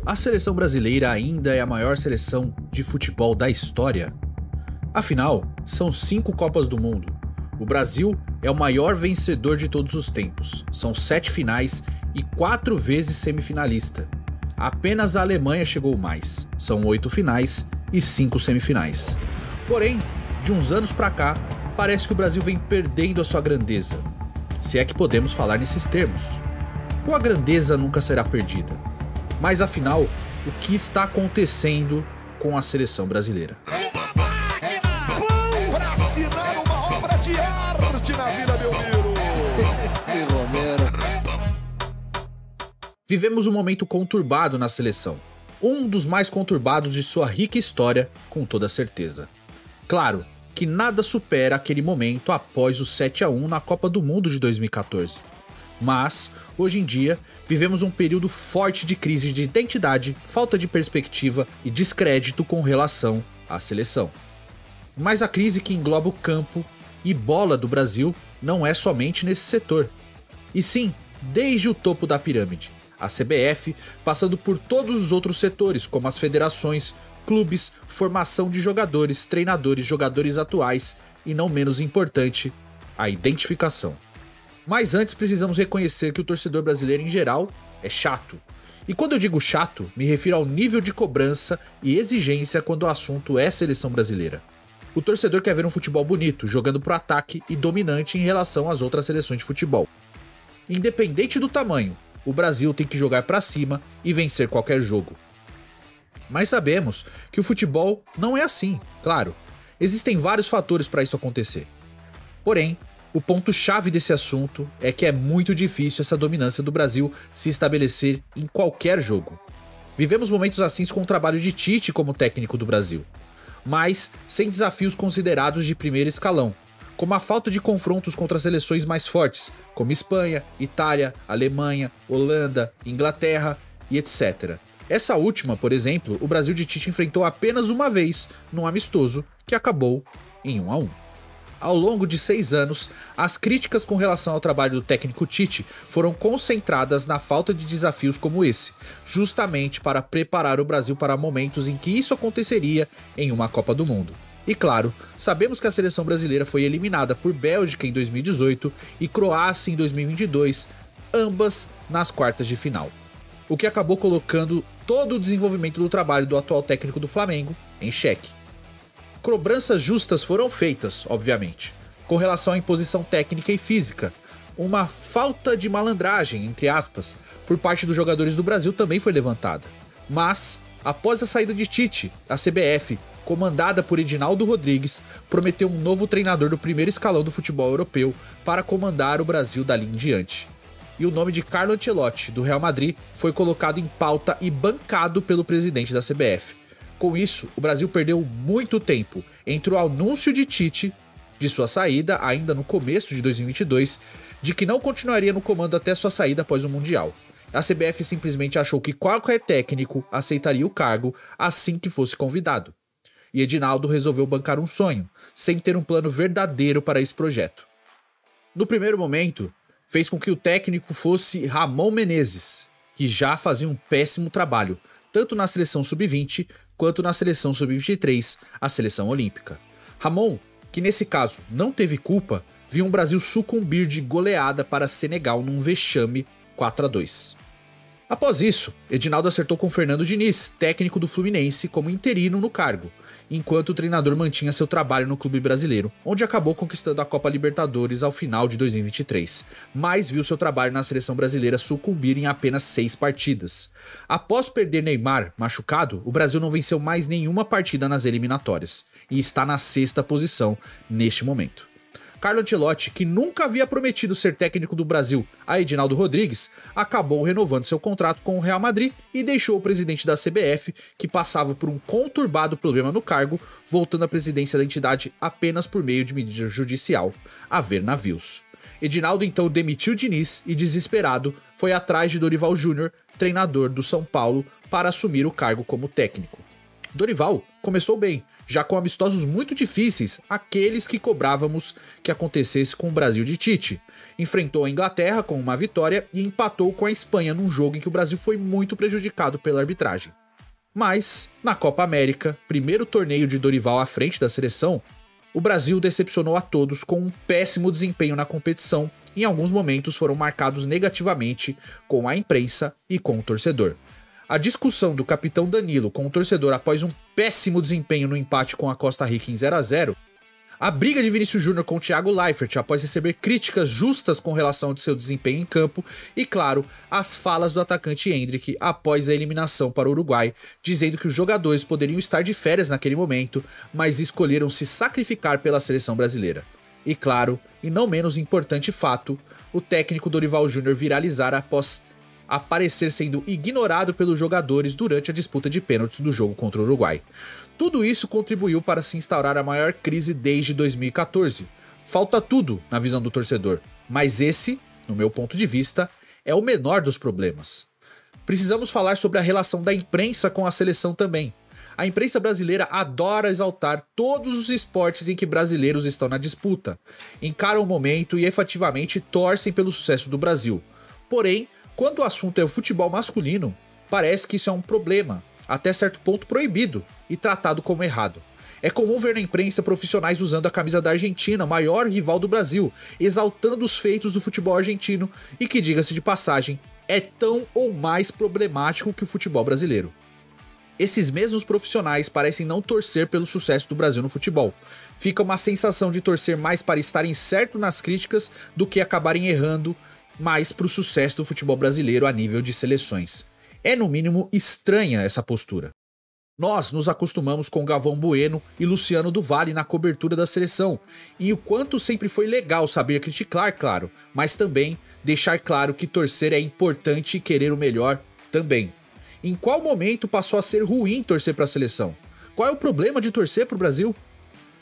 A seleção brasileira ainda é a maior seleção de futebol da história? Afinal, são 5 Copas do Mundo. O Brasil é o maior vencedor de todos os tempos. São 7 finais e 4 vezes semifinalista. Apenas a Alemanha chegou mais. São 8 finais e 5 semifinais. Porém, de uns anos pra cá, parece que o Brasil vem perdendo a sua grandeza. Se é que podemos falar nesses termos. Ou a grandeza nunca será perdida? Mas afinal, o que está acontecendo com a seleção brasileira? Para assinar uma obra de arte na Vila Belmiro. Esse Romero. Vivemos um momento conturbado na seleção. Um dos mais conturbados de sua rica história, com toda certeza. Claro que nada supera aquele momento após o 7-1 na Copa do Mundo de 2014. Mas, hoje em dia, vivemos um período forte de crise de identidade, falta de perspectiva e descrédito com relação à seleção. Mas a crise que engloba o campo e bola do Brasil não é somente nesse setor. E sim, desde o topo da pirâmide, a CBF, passando por todos os outros setores, como as federações, clubes, formação de jogadores, treinadores, jogadores atuais e, não menos importante, a identificação. Mas antes precisamos reconhecer que o torcedor brasileiro em geral é chato. E quando eu digo chato, me refiro ao nível de cobrança e exigência quando o assunto é seleção brasileira. O torcedor quer ver um futebol bonito, jogando pro ataque e dominante em relação às outras seleções de futebol. Independente do tamanho, o Brasil tem que jogar pra cima e vencer qualquer jogo. Mas sabemos que o futebol não é assim, claro. Existem vários fatores para isso acontecer. Porém, o ponto-chave desse assunto é que é muito difícil essa dominância do Brasil se estabelecer em qualquer jogo. Vivemos momentos assim com o trabalho de Tite como técnico do Brasil, mas sem desafios considerados de primeiro escalão, como a falta de confrontos contra seleções mais fortes, como Espanha, Itália, Alemanha, Holanda, Inglaterra e etc. Essa última, por exemplo, o Brasil de Tite enfrentou apenas uma vez num amistoso que acabou em 1-1. Ao longo de 6 anos, as críticas com relação ao trabalho do técnico Tite foram concentradas na falta de desafios como esse, justamente para preparar o Brasil para momentos em que isso aconteceria em uma Copa do Mundo. E claro, sabemos que a seleção brasileira foi eliminada por Bélgica em 2018 e Croácia em 2022, ambas nas quartas de final. O que acabou colocando todo o desenvolvimento do trabalho do atual técnico do Flamengo em xeque. Cobranças justas foram feitas, obviamente, com relação à imposição técnica e física. Uma falta de malandragem, entre aspas, por parte dos jogadores do Brasil também foi levantada. Mas, após a saída de Tite, a CBF, comandada por Edinaldo Rodrigues, prometeu um novo treinador do primeiro escalão do futebol europeu para comandar o Brasil dali em diante. E o nome de Carlo Ancelotti, do Real Madrid, foi colocado em pauta e bancado pelo presidente da CBF. Com isso, o Brasil perdeu muito tempo entre o anúncio de Tite, de sua saída ainda no começo de 2022, de que não continuaria no comando até sua saída após o Mundial. A CBF simplesmente achou que qualquer técnico aceitaria o cargo assim que fosse convidado. E Edinaldo resolveu bancar um sonho, sem ter um plano verdadeiro para esse projeto. No primeiro momento, fez com que o técnico fosse Ramon Menezes, que já fazia um péssimo trabalho, tanto na seleção sub-20 quanto na seleção sub-23, a seleção olímpica. Ramon, que nesse caso não teve culpa, viu um Brasil sucumbir de goleada para Senegal num vexame 4-2. Após isso, Edinaldo acertou com Fernando Diniz, técnico do Fluminense, como interino no cargo, enquanto o treinador mantinha seu trabalho no clube brasileiro, onde acabou conquistando a Copa Libertadores ao final de 2023, mas viu seu trabalho na seleção brasileira sucumbir em apenas 6 partidas. Após perder Neymar machucado, o Brasil não venceu mais nenhuma partida nas eliminatórias, e está na 6ª posição neste momento. Carlo Ancelotti, que nunca havia prometido ser técnico do Brasil a Edinaldo Rodrigues, acabou renovando seu contrato com o Real Madrid e deixou o presidente da CBF, que passava por um conturbado problema no cargo, voltando à presidência da entidade apenas por meio de medida judicial, a ver navios. Edinaldo então demitiu Diniz e, desesperado, foi atrás de Dorival Júnior, treinador do São Paulo, para assumir o cargo como técnico. Dorival começou bem, já com amistosos muito difíceis, aqueles que cobrávamos que acontecesse com o Brasil de Tite. Enfrentou a Inglaterra com uma vitória e empatou com a Espanha num jogo em que o Brasil foi muito prejudicado pela arbitragem. Mas, na Copa América, primeiro torneio de Dorival à frente da seleção, o Brasil decepcionou a todos com um péssimo desempenho na competição e em alguns momentos foram marcados negativamente com a imprensa e com o torcedor. A discussão do capitão Danilo com o torcedor após um péssimo desempenho no empate com a Costa Rica em 0-0, a briga de Vinícius Júnior com o Thiago Leifert após receber críticas justas com relação ao seu desempenho em campo e, claro, as falas do atacante Endrick após a eliminação para o Uruguai, dizendo que os jogadores poderiam estar de férias naquele momento, mas escolheram se sacrificar pela seleção brasileira. E claro, e não menos importante fato, o técnico Dorival Júnior viralizar após aparecer sendo ignorado pelos jogadores durante a disputa de pênaltis do jogo contra o Uruguai. Tudo isso contribuiu para se instaurar a maior crise desde 2014. Falta tudo na visão do torcedor, mas esse, no meu ponto de vista, é o menor dos problemas. Precisamos falar sobre a relação da imprensa com a seleção também. A imprensa brasileira adora exaltar todos os esportes em que brasileiros estão na disputa, encaram o momento e efetivamente torcem pelo sucesso do Brasil. Porém, quando o assunto é o futebol masculino, parece que isso é um problema, até certo ponto proibido e tratado como errado. É comum ver na imprensa profissionais usando a camisa da Argentina, maior rival do Brasil, exaltando os feitos do futebol argentino e que, diga-se de passagem, é tão ou mais problemático que o futebol brasileiro. Esses mesmos profissionais parecem não torcer pelo sucesso do Brasil no futebol. Fica uma sensação de torcer mais para estarem certo nas críticas do que acabarem errando mais para o sucesso do futebol brasileiro a nível de seleções. É no mínimo estranha essa postura. Nós nos acostumamos com Galvão Bueno e Luciano do Vale na cobertura da seleção, e o quanto sempre foi legal saber criticar, claro, mas também deixar claro que torcer é importante e querer o melhor também. Em qual momento passou a ser ruim torcer para a seleção? Qual é o problema de torcer para o Brasil?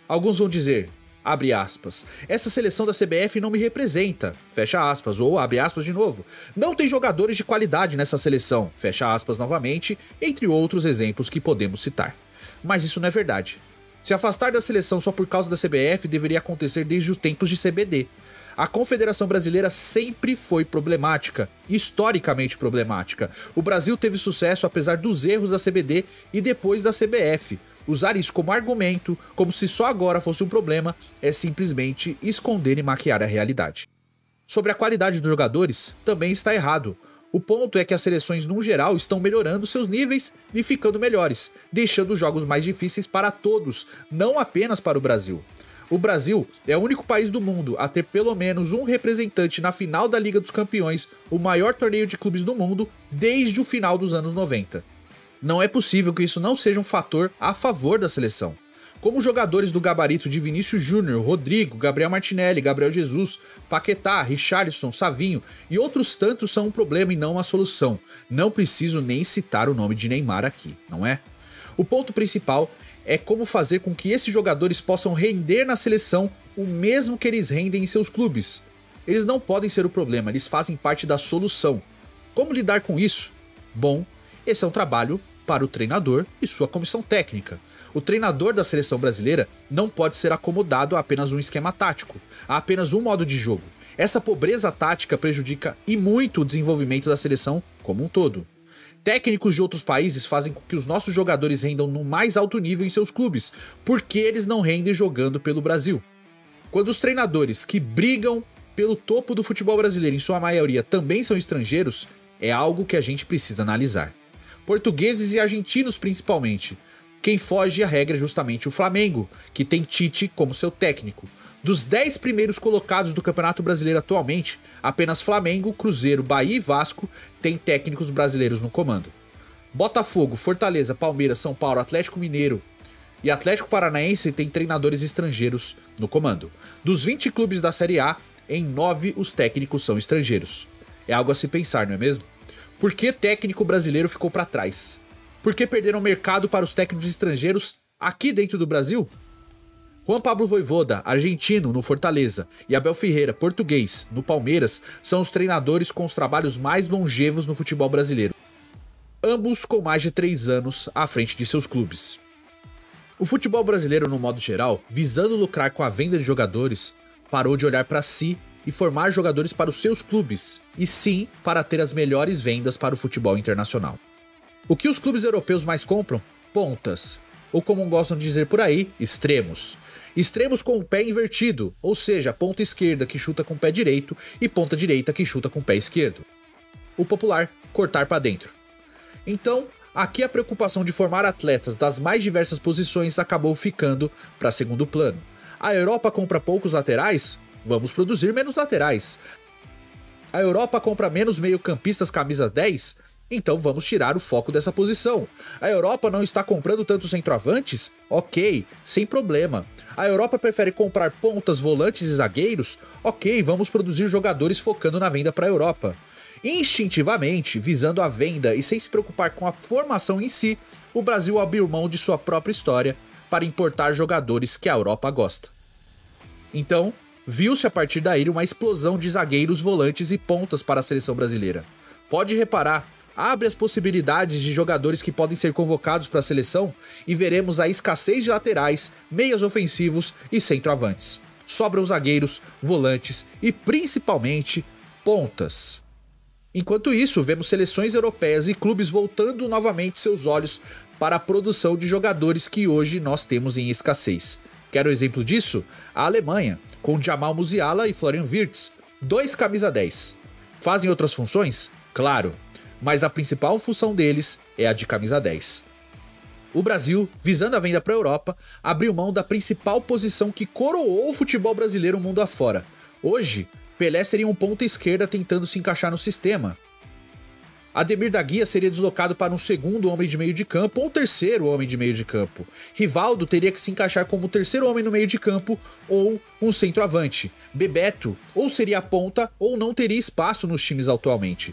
Alguns vão dizer, abre aspas, essa seleção da CBF não me representa, fecha aspas, ou abre aspas de novo, não tem jogadores de qualidade nessa seleção, fecha aspas novamente, entre outros exemplos que podemos citar. Mas isso não é verdade. Se afastar da seleção só por causa da CBF deveria acontecer desde os tempos de CBD. A Confederação Brasileira sempre foi problemática, historicamente problemática. O Brasil teve sucesso apesar dos erros da CBD e depois da CBF. Usar isso como argumento, como se só agora fosse um problema, é simplesmente esconder e maquiar a realidade. Sobre a qualidade dos jogadores, também está errado. O ponto é que as seleções, no geral, estão melhorando seus níveis e ficando melhores, deixando os jogos mais difíceis para todos, não apenas para o Brasil. O Brasil é o único país do mundo a ter pelo menos um representante na final da Liga dos Campeões, o maior torneio de clubes do mundo, desde o final dos anos 90. Não é possível que isso não seja um fator a favor da seleção. Como jogadores do gabarito de Vinícius Júnior, Rodrigo, Gabriel Martinelli, Gabriel Jesus, Paquetá, Richarlison, Savinho e outros tantos são um problema e não uma solução. Não preciso nem citar o nome de Neymar aqui, não é? O ponto principal é como fazer com que esses jogadores possam render na seleção o mesmo que eles rendem em seus clubes. Eles não podem ser o problema, eles fazem parte da solução. Como lidar com isso? Bom, esse é um trabalho para o treinador e sua comissão técnica. O treinador da seleção brasileira não pode ser acomodado a apenas um esquema tático, a apenas um modo de jogo. Essa pobreza tática prejudica e muito o desenvolvimento da seleção como um todo. Técnicos de outros países fazem com que os nossos jogadores rendam no mais alto nível em seus clubes, porque eles não rendem jogando pelo Brasil. Quando os treinadores que brigam pelo topo do futebol brasileiro, em sua maioria, também são estrangeiros, é algo que a gente precisa analisar. Portugueses e argentinos principalmente. Quem foge à regra é justamente o Flamengo, que tem Tite como seu técnico. Dos 10 primeiros colocados do Campeonato Brasileiro atualmente, apenas Flamengo, Cruzeiro, Bahia e Vasco têm técnicos brasileiros no comando. Botafogo, Fortaleza, Palmeiras, São Paulo, Atlético Mineiro e Atlético Paranaense têm treinadores estrangeiros no comando. Dos 20 clubes da Série A, em 9 os técnicos são estrangeiros. É algo a se pensar, não é mesmo? Por que técnico brasileiro ficou para trás? Por que perderam mercado para os técnicos estrangeiros aqui dentro do Brasil? Juan Pablo Vojvoda, argentino, no Fortaleza, e Abel Ferreira, português, no Palmeiras, são os treinadores com os trabalhos mais longevos no futebol brasileiro. Ambos com mais de 3 anos à frente de seus clubes. O futebol brasileiro, no modo geral, visando lucrar com a venda de jogadores, parou de olhar para si e formar jogadores para os seus clubes, e sim para ter as melhores vendas para o futebol internacional. O que os clubes europeus mais compram? Pontas, ou como gostam de dizer por aí, extremos. Extremos com o pé invertido, ou seja, ponta esquerda que chuta com o pé direito e ponta direita que chuta com o pé esquerdo. O popular, cortar para dentro. Então, aqui a preocupação de formar atletas das mais diversas posições acabou ficando para segundo plano. A Europa compra poucos laterais? Vamos produzir menos laterais. A Europa compra menos meio-campistas camisa 10? Então vamos tirar o foco dessa posição. A Europa não está comprando tantos centroavantes? Ok, sem problema. A Europa prefere comprar pontas, volantes e zagueiros? Ok, vamos produzir jogadores focando na venda para a Europa. Instintivamente, visando a venda e sem se preocupar com a formação em si, o Brasil abriu mão de sua própria história para importar jogadores que a Europa gosta. Então, viu-se a partir daí uma explosão de zagueiros, volantes e pontas para a seleção brasileira. Pode reparar, abre as possibilidades de jogadores que podem ser convocados para a seleção e veremos a escassez de laterais, meias ofensivos e centroavantes. Sobram zagueiros, volantes e principalmente pontas. Enquanto isso, vemos seleções europeias e clubes voltando novamente seus olhos para a produção de jogadores que hoje nós temos em escassez. Quer um exemplo disso? A Alemanha, com Jamal Musiala e Florian Wirtz, 2 camisa 10. Fazem outras funções? Claro, mas a principal função deles é a de camisa 10. O Brasil, visando a venda para a Europa, abriu mão da principal posição que coroou o futebol brasileiro mundo afora. Hoje, Pelé seria um ponta esquerda tentando se encaixar no sistema. Ademir da Guia seria deslocado para um segundo homem de meio de campo ou um terceiro homem de meio de campo. Rivaldo teria que se encaixar como terceiro homem no meio de campo ou um centroavante. Bebeto ou seria a ponta ou não teria espaço nos times atualmente.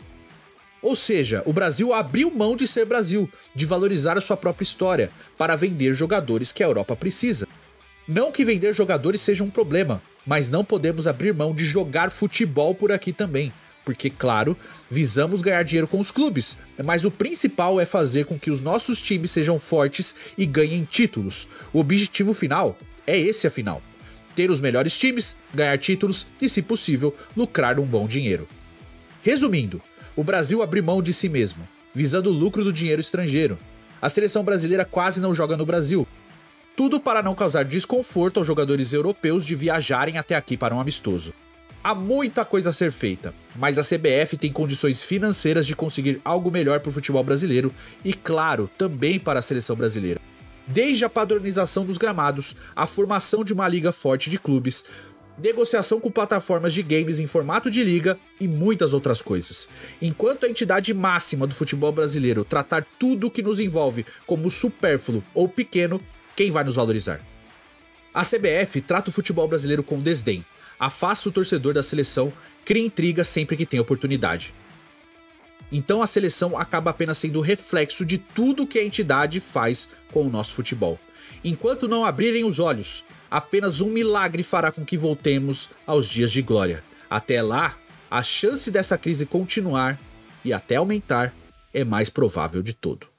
Ou seja, o Brasil abriu mão de ser Brasil, de valorizar a sua própria história, para vender jogadores que a Europa precisa. Não que vender jogadores seja um problema, mas não podemos abrir mão de jogar futebol por aqui também. Porque, claro, visamos ganhar dinheiro com os clubes, mas o principal é fazer com que os nossos times sejam fortes e ganhem títulos. O objetivo final é esse, afinal. Ter os melhores times, ganhar títulos e, se possível, lucrar um bom dinheiro. Resumindo, o Brasil abriu mão de si mesmo, visando o lucro do dinheiro estrangeiro. A seleção brasileira quase não joga no Brasil. Tudo para não causar desconforto aos jogadores europeus de viajarem até aqui para um amistoso. Há muita coisa a ser feita, mas a CBF tem condições financeiras de conseguir algo melhor para o futebol brasileiro e, claro, também para a seleção brasileira. Desde a padronização dos gramados, a formação de uma liga forte de clubes, negociação com plataformas de games em formato de liga e muitas outras coisas. Enquanto a entidade máxima do futebol brasileiro tratar tudo o que nos envolve como supérfluo ou pequeno, quem vai nos valorizar? A CBF trata o futebol brasileiro com desdém, afasta o torcedor da seleção, cria intriga sempre que tem oportunidade. Então a seleção acaba apenas sendo reflexo de tudo que a entidade faz com o nosso futebol. Enquanto não abrirem os olhos, apenas um milagre fará com que voltemos aos dias de glória. Até lá, a chance dessa crise continuar e até aumentar é mais provável de todo.